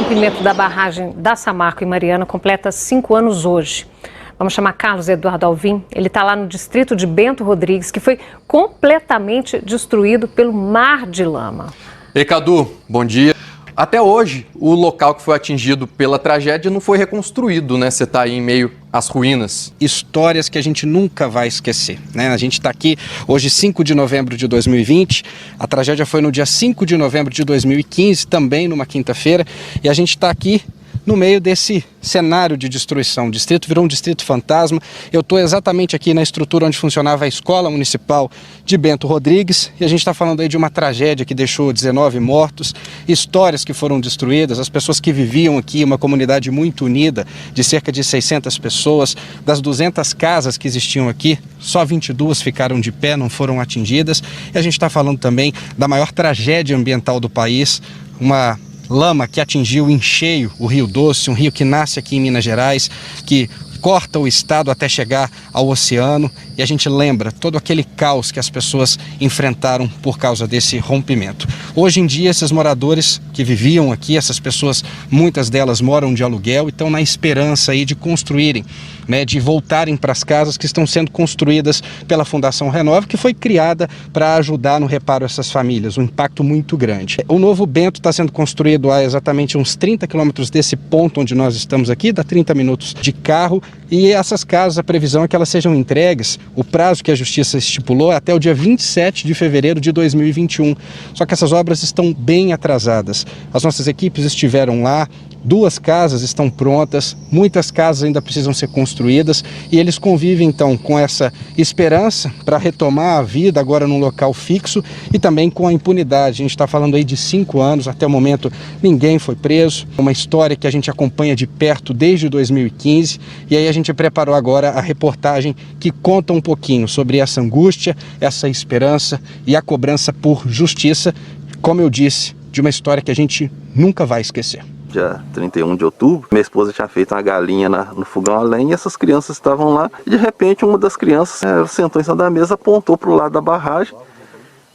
rompimento da barragem da Samarco em Mariana completa 5 anos hoje. Vamos chamar Carlos Eduardo Alvim. Ele está lá no distrito de Bento Rodrigues, que foi completamente destruído pelo mar de lama. Ei, Cadu, bom dia. Até hoje, o local que foi atingido pela tragédia não foi reconstruído, né? Você está aí em meio às ruínas. Histórias que a gente nunca vai esquecer, né? A gente está aqui hoje, 5 de novembro de 2020. A tragédia foi no dia 5 de novembro de 2015, também numa quinta-feira. E a gente está aqui no meio desse cenário de destruição. O distrito virou um distrito fantasma. Eu estou exatamente aqui na estrutura onde funcionava a Escola Municipal de Bento Rodrigues e a gente está falando aí de uma tragédia que deixou 19 mortos, histórias que foram destruídas, as pessoas que viviam aqui, uma comunidade muito unida, de cerca de 600 pessoas, das 200 casas que existiam aqui, só 22 ficaram de pé, não foram atingidas. E a gente está falando também da maior tragédia ambiental do país, uma lama que atingiu em cheio o Rio Doce, um rio que nasce aqui em Minas Gerais, que corta o estado até chegar ao oceano, e a gente lembra todo aquele caos que as pessoas enfrentaram por causa desse rompimento. Hoje em dia, esses moradores que viviam aqui, essas pessoas, muitas delas moram de aluguel e estão na esperança aí de construírem, né, de voltarem para as casas que estão sendo construídas pela Fundação Renova, que foi criada para ajudar no reparo a essas famílias, um impacto muito grande. O novo Bento está sendo construído a exatamente uns 30 quilômetros desse ponto onde nós estamos aqui, dá 30 minutos de carro, e essas casas, a previsão é que elas sejam entregues, o prazo que a Justiça estipulou é até o dia 27 de fevereiro de 2021. Só que essas obras estão bem atrasadas. As nossas equipes estiveram lá, 2 casas estão prontas, muitas casas ainda precisam ser construídas e eles convivem então com essa esperança para retomar a vida agora num local fixo e também com a impunidade. A gente está falando aí de 5 anos, até o momento ninguém foi preso, uma história que a gente acompanha de perto desde 2015 e aí a gente preparou agora a reportagem que conta um pouquinho sobre essa angústia, essa esperança e a cobrança por justiça, como eu disse, de uma história que a gente nunca vai esquecer. Dia 31 de outubro, minha esposa tinha feito uma galinha no fogão a lenha e essas crianças estavam lá. E de repente uma das crianças sentou em cima da mesa, apontou para o lado da barragem,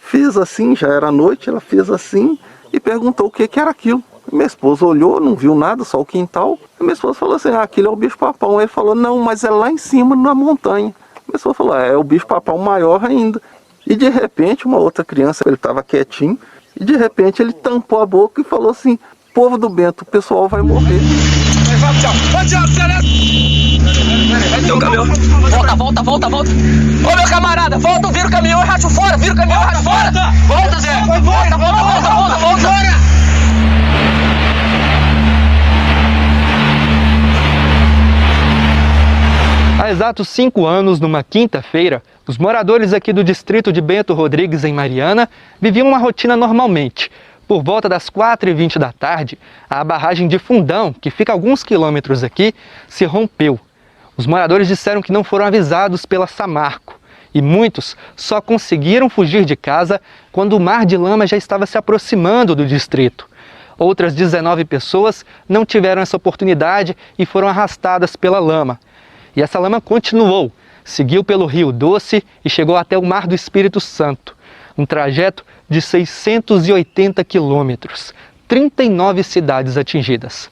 fez assim, já era noite, ela fez assim e perguntou o que era aquilo. Minha esposa olhou, não viu nada, só o quintal. E minha esposa falou assim, aquilo é o bicho-papão. Ele falou, não, mas é lá em cima, na montanha. Minha esposa falou, é o bicho-papão maior ainda. E de repente uma outra criança, ele estava quietinho, e de repente ele tampou a boca e falou assim, povo do Bento, o pessoal vai morrer. Tem um caminhão. Volta. Ô meu camarada, volta, vira o caminhão e racha fora, Volta, Zé. Volta. Há exatos 5 anos, numa quinta-feira, os moradores aqui do distrito de Bento Rodrigues, em Mariana, viviam uma rotina normalmente. Por volta das 4h20 da tarde, a barragem de Fundão, que fica a alguns quilômetros aqui, se rompeu. Os moradores disseram que não foram avisados pela Samarco e muitos só conseguiram fugir de casa quando o mar de lama já estava se aproximando do distrito. Outras 19 pessoas não tiveram essa oportunidade e foram arrastadas pela lama. E essa lama continuou, seguiu pelo Rio Doce e chegou até o Mar do Espírito Santo. Um trajeto de 680 quilômetros, 39 cidades atingidas.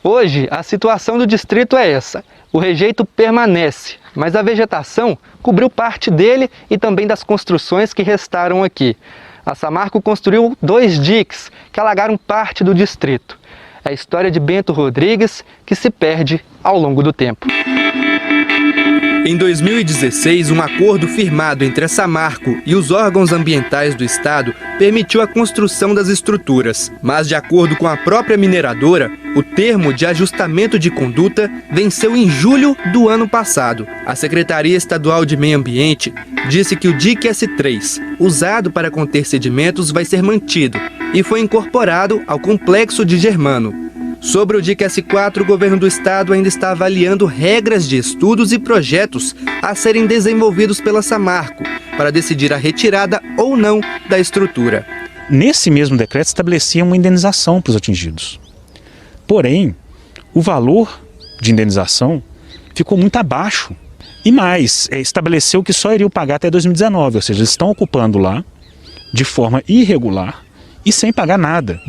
Hoje, a situação do distrito é essa. O rejeito permanece, mas a vegetação cobriu parte dele e também das construções que restaram aqui. A Samarco construiu 2 diques que alagaram parte do distrito. É a história de Bento Rodrigues que se perde ao longo do tempo. Em 2016, um acordo firmado entre a Samarco e os órgãos ambientais do estado permitiu a construção das estruturas. Mas, de acordo com a própria mineradora, o termo de ajustamento de conduta venceu em julho do ano passado. A Secretaria Estadual de Meio Ambiente disse que o dique S3, usado para conter sedimentos, vai ser mantido e foi incorporado ao complexo de Germano. Sobre o dique S4, o governo do estado ainda está avaliando regras de estudos e projetos a serem desenvolvidos pela Samarco para decidir a retirada ou não da estrutura. Nesse mesmo decreto estabelecia uma indenização para os atingidos. Porém, o valor de indenização ficou muito abaixo. E mais, estabeleceu que só iriam pagar até 2019, ou seja, eles estão ocupando lá de forma irregular e sem pagar nada.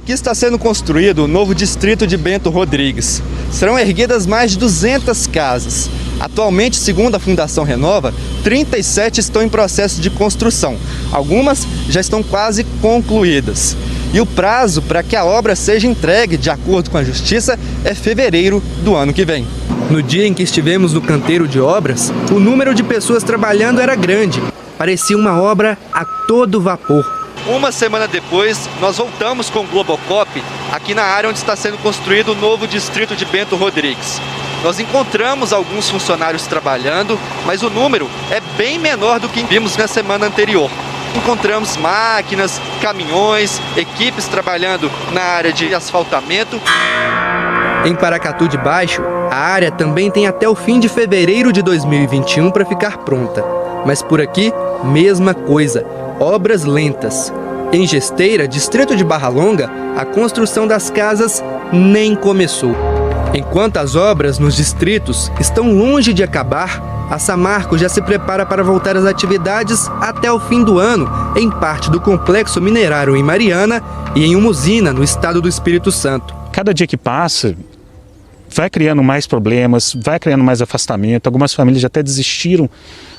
Aqui está sendo construído o novo distrito de Bento Rodrigues. Serão erguidas mais de 200 casas. Atualmente, segundo a Fundação Renova, 37 estão em processo de construção. Algumas já estão quase concluídas. E o prazo para que a obra seja entregue, de acordo com a Justiça, é fevereiro do ano que vem. No dia em que estivemos no canteiro de obras, o número de pessoas trabalhando era grande. Parecia uma obra a todo vapor. Uma semana depois, nós voltamos com o Globocop aqui na área onde está sendo construído o novo distrito de Bento Rodrigues. Nós encontramos alguns funcionários trabalhando, mas o número é bem menor do que vimos na semana anterior. Encontramos máquinas, caminhões, equipes trabalhando na área de asfaltamento. Em Paracatu de Baixo, a área também tem até o fim de fevereiro de 2021 para ficar pronta. Mas por aqui, mesma coisa, obras lentas. Em Gesteira, distrito de Barra Longa, a construção das casas nem começou. Enquanto as obras nos distritos estão longe de acabar, a Samarco já se prepara para voltar às atividades até o fim do ano, em parte do complexo minerário em Mariana e em uma usina no estado do Espírito Santo. Cada dia que passa, vai criando mais problemas, vai criando mais afastamento. Algumas famílias já até desistiram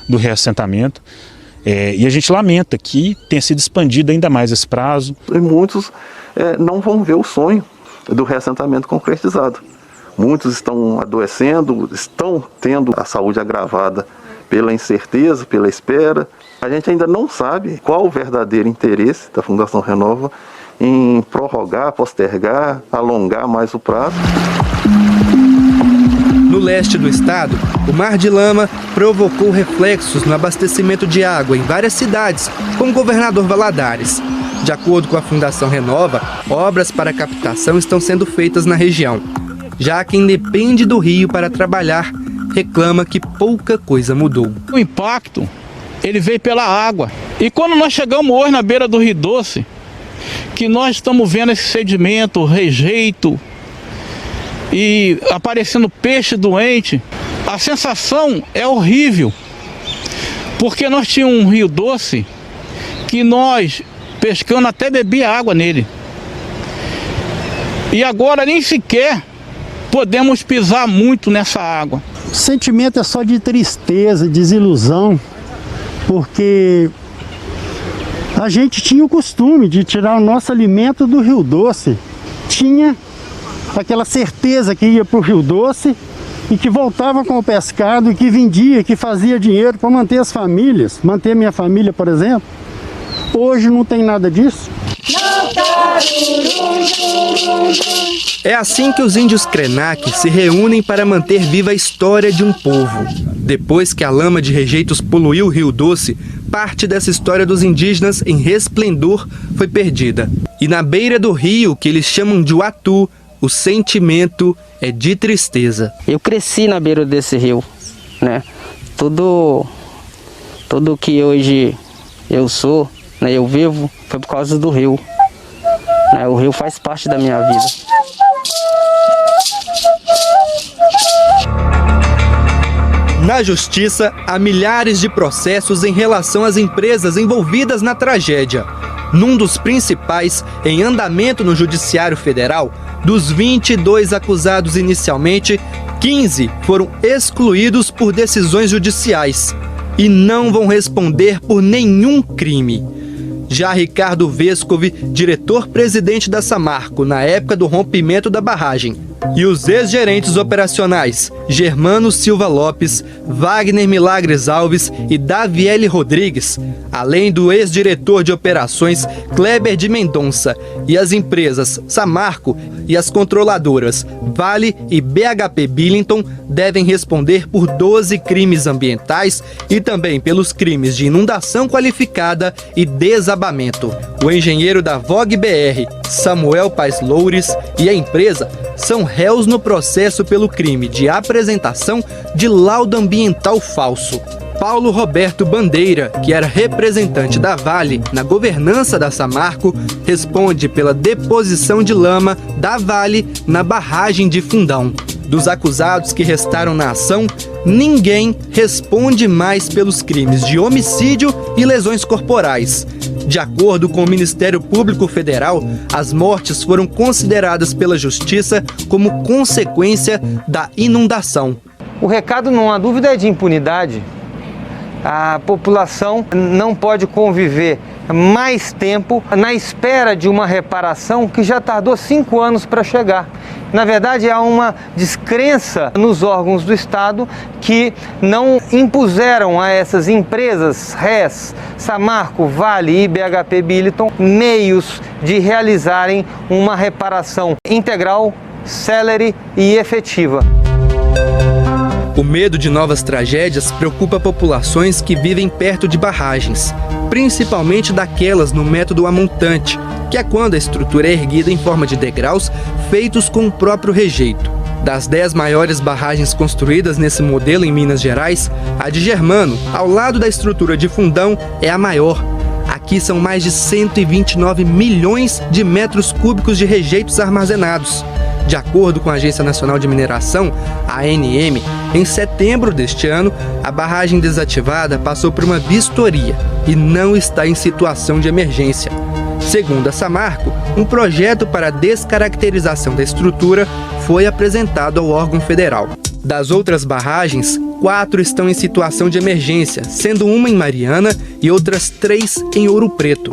do reassentamento. E a gente lamenta que tenha sido expandido ainda mais esse prazo. E muitos não vão ver o sonho do reassentamento concretizado. Muitos estão adoecendo, estão tendo a saúde agravada pela incerteza, pela espera. A gente ainda não sabe qual o verdadeiro interesse da Fundação Renova em prorrogar, postergar, alongar mais o prazo. No leste do estado, o mar de lama provocou reflexos no abastecimento de água em várias cidades, como Governador Valadares. De acordo com a Fundação Renova, obras para captação estão sendo feitas na região. Já quem depende do rio para trabalhar reclama que pouca coisa mudou. O impacto, ele veio pela água. E quando nós chegamos hoje na beira do Rio Doce, que nós estamos vendo esse sedimento, rejeito e aparecendo peixe doente, a sensação é horrível. Porque nós tínhamos um rio doce que nós, pescando, até bebia água nele. E agora nem sequer podemos pisar muito nessa água. O sentimento é só de tristeza, desilusão, porque a gente tinha o costume de tirar o nosso alimento do Rio Doce. Tinha aquela certeza que ia para o Rio Doce e que voltava com o pescado, e que vendia, que fazia dinheiro para manter as famílias, manter minha família, por exemplo. Hoje não tem nada disso. É assim que os índios Krenak se reúnem para manter viva a história de um povo. Depois que a lama de rejeitos poluiu o Rio Doce, parte dessa história dos indígenas em resplendor foi perdida. E na beira do rio, que eles chamam de Uatu, o sentimento é de tristeza. Eu cresci na beira desse rio, né? Tudo que hoje eu sou, né, eu vivo, foi por causa do rio. Né? O rio faz parte da minha vida. Na Justiça, há milhares de processos em relação às empresas envolvidas na tragédia. Num dos principais, em andamento no Judiciário Federal, dos 22 acusados inicialmente, 15 foram excluídos por decisões judiciais e não vão responder por nenhum crime. Já Ricardo Vescovi, diretor-presidente da Samarco na época do rompimento da barragem, e os ex-gerentes operacionais Germano Silva Lopes, Wagner Milagres Alves e Daviele Rodrigues, além do ex-diretor de operações Kleber de Mendonça, e as empresas Samarco e as controladoras Vale e BHP Billington, devem responder por 12 crimes ambientais e também pelos crimes de inundação qualificada e desabamento. O engenheiro da Vogue BR, Samuel Paes Loures, e a empresa são réus no processo pelo crime de apresentação de laudo ambiental falso. Paulo Roberto Bandeira, que era representante da Vale na governança da Samarco, responde pela deposição de lama da Vale na barragem de Fundão. Dos acusados que restaram na ação, ninguém responde mais pelos crimes de homicídio e lesões corporais. De acordo com o Ministério Público Federal, as mortes foram consideradas pela Justiça como consequência da inundação. O recado, não há dúvida, é de impunidade. A população não pode conviver mais tempo na espera de uma reparação que já tardou 5 anos para chegar. Na verdade, há uma descrença nos órgãos do Estado que não impuseram a essas empresas, RES, Samarco, Vale e BHP Billiton, meios de realizarem uma reparação integral, célere e efetiva. O medo de novas tragédias preocupa populações que vivem perto de barragens, principalmente daquelas no método amontante, que é quando a estrutura é erguida em forma de degraus feitos com o próprio rejeito. Das 10 maiores barragens construídas nesse modelo em Minas Gerais, a de Germano, ao lado da estrutura de Fundão, é a maior. Aqui são mais de 129 milhões de metros cúbicos de rejeitos armazenados. De acordo com a Agência Nacional de Mineração, a ANM, em setembro deste ano, a barragem desativada passou por uma vistoria e não está em situação de emergência. Segundo a Samarco, um projeto para a descaracterização da estrutura foi apresentado ao órgão federal. Das outras barragens, 4 estão em situação de emergência, sendo uma em Mariana e outras 3 em Ouro Preto,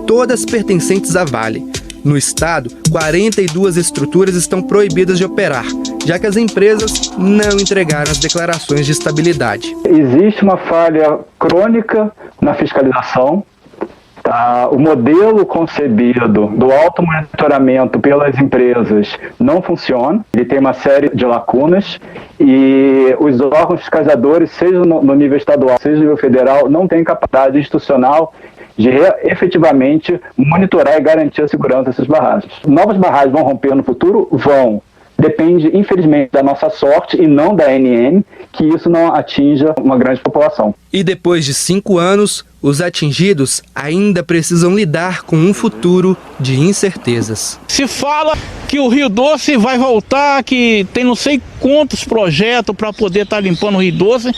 todas pertencentes à Vale. No estado, 42 estruturas estão proibidas de operar, já que as empresas não entregaram as declarações de estabilidade. Existe uma falha crônica na fiscalização. O modelo concebido do automonitoramento pelas empresas não funciona, ele tem uma série de lacunas e os órgãos fiscalizadores, seja no nível estadual, seja no nível federal, não têm capacidade institucional de efetivamente monitorar e garantir a segurança dessas barragens. Novas barragens vão romper no futuro? Vão. Depende, infelizmente, da nossa sorte e não da ANM, que isso não atinja uma grande população. E depois de 5 anos, os atingidos ainda precisam lidar com um futuro de incertezas. Se fala que o Rio Doce vai voltar, que tem não sei quantos projetos para poder estar limpando o Rio Doce.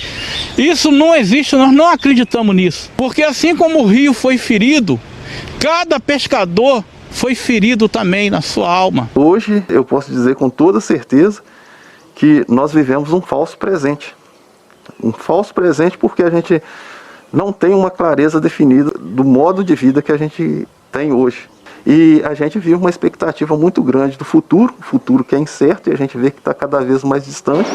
Isso não existe, nós não acreditamos nisso. Porque assim como o rio foi ferido, cada pescador foi ferido também na sua alma. Hoje eu posso dizer com toda certeza que nós vivemos um falso presente. Um falso presente porque a gente não tem uma clareza definida do modo de vida que a gente tem hoje. E a gente vive uma expectativa muito grande do futuro, um futuro que é incerto e a gente vê que está cada vez mais distante.